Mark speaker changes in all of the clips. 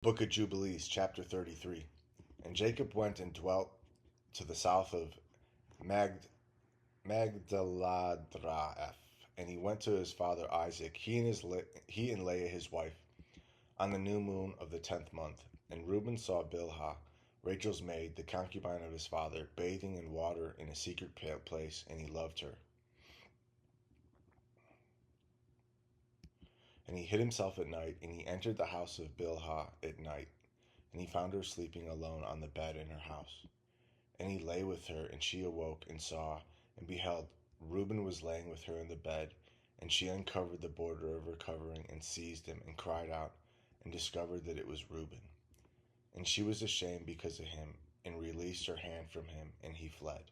Speaker 1: Book of Jubilees, Chapter 33. And Jacob went and dwelt to the south of Magdaladraeth, and he went to his father Isaac, he and Leah his wife, on the new moon of the 10th month. And Reuben saw Bilhah, Rachel's maid, the concubine of his father, bathing in water in a secret place, and he loved her. And he hid himself at night, and he entered the house of Bilhah at night, and he found her sleeping alone on the bed in her house. And he lay with her, and she awoke and saw, and beheld, Reuben was laying with her in the bed. And she uncovered the border of her covering, and seized him, and cried out, and discovered that it was Reuben. And she was ashamed because of him, and released her hand from him, and he fled.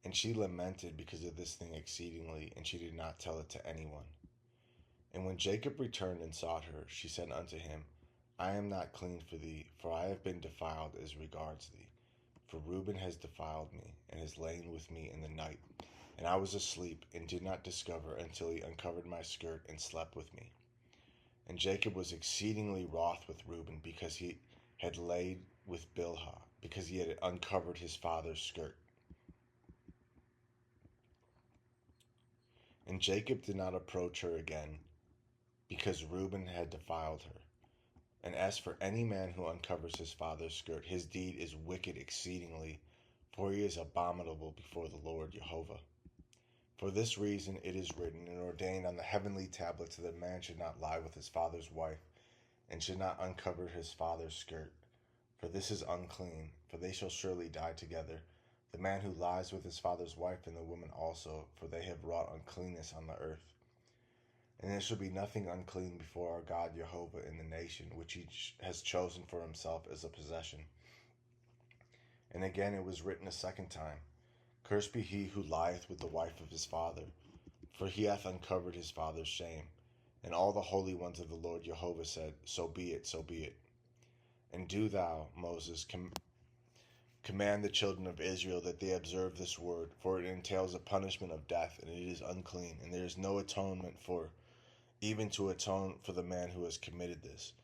Speaker 1: And she lamented because of this thing exceedingly, and she did not tell it to anyone. And when Jacob returned and sought her, she said unto him, I am not clean for thee, for I have been defiled as regards thee. For Reuben has defiled me, and has lain with me in the night. And I was asleep, and did not discover until he uncovered my skirt, and slept with me. And Jacob was exceedingly wroth with Reuben, because he had laid with Bilhah, because he had uncovered his father's skirt. And Jacob did not approach her again, because Reuben had defiled her. And as for any man who uncovers his father's skirt, his deed is wicked exceedingly, for he is abominable before the Lord Jehovah. For this reason it is written and ordained on the heavenly tablets that a man should not lie with his father's wife, and should not uncover his father's skirt. For this is unclean, for they shall surely die together, the man who lies with his father's wife, and the woman also, for they have wrought uncleanness on the earth. And there shall be nothing unclean before our God Jehovah in the nation which he has chosen for himself as a possession. And again it was written a second time, Cursed be he who lieth with the wife of his father, for he hath uncovered his father's shame. And all the holy ones of the Lord Jehovah said, So be it, so be it. And do thou, Moses, command the children of Israel that they observe this word, for it entails a punishment of death, and it is unclean, and there is no atonement even to atone for the man who has committed this.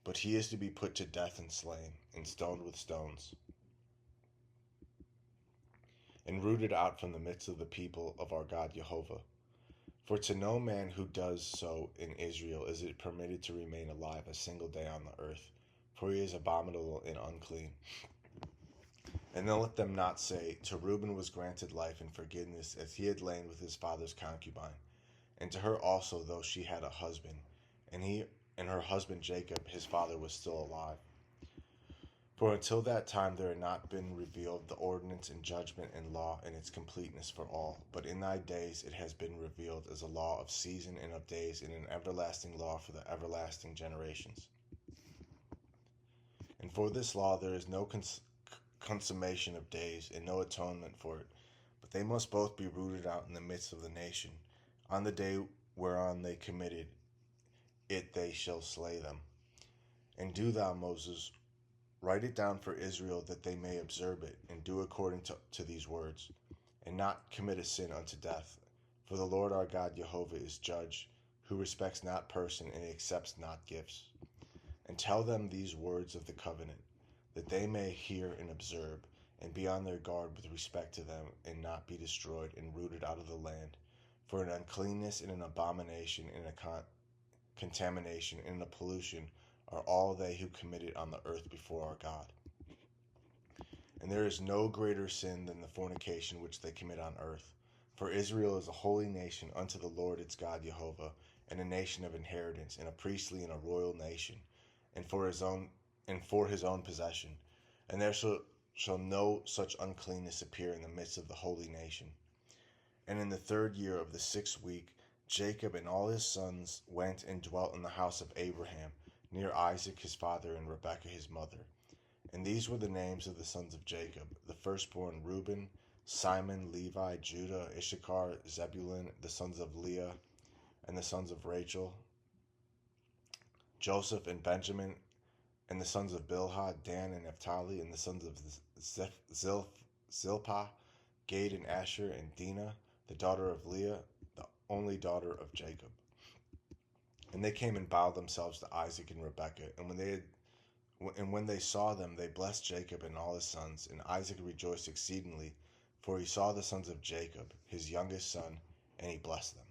Speaker 1: But he is to be put to death and slain, and stoned with stones, and rooted out from the midst of the people of our God Jehovah. For to no man who does so in Israel is it permitted to remain alive a single day on the earth, for he is abominable and unclean. And then let them not say, To Reuben was granted life and forgiveness, as he had lain with his father's concubine. And to her also, though she had a husband, and her husband Jacob, his father, was still alive. For until that time there had not been revealed the ordinance and judgment and law in its completeness for all. But in thy days it has been revealed as a law of season and of days, and an everlasting law for the everlasting generations. And for this law there is no consummation of days, and no atonement for it, but they must both be rooted out in the midst of the nation. On the day whereon they committed it they shall slay them. And do thou, Moses, write it down for Israel, that they may observe it, and do according to these words, and not commit a sin unto death. For the Lord our God Jehovah is judge, who respects not person, and accepts not gifts. And tell them these words of the covenant, that they may hear and observe, and be on their guard with respect to them, and not be destroyed and rooted out of the land. For an uncleanness and an abomination and a contamination and a pollution are all they who commit it on the earth before our God. And there is no greater sin than the fornication which they commit on earth. For Israel is a holy nation unto the Lord its God Jehovah, and a nation of inheritance, and a priestly and a royal nation, and for his own possession. And there shall no such uncleanness appear in the midst of the holy nation. And in the 3rd year of the 6th week, Jacob and all his sons went and dwelt in the house of Abraham, near Isaac his father and Rebekah his mother. And these were the names of the sons of Jacob: the firstborn Reuben, Simon, Levi, Judah, Issachar, Zebulun, the sons of Leah, and the sons of Rachel, Joseph and Benjamin, and the sons of Bilhah, Dan and Naphtali, and the sons of Zilpah, Gad and Asher, and Dinah, the daughter of Leah, the only daughter of Jacob. And they came and bowed themselves to Isaac and Rebekah. And when they had And when they saw them, they blessed Jacob and all his sons, and Isaac rejoiced exceedingly, for he saw the sons of Jacob, his youngest son, and he blessed them.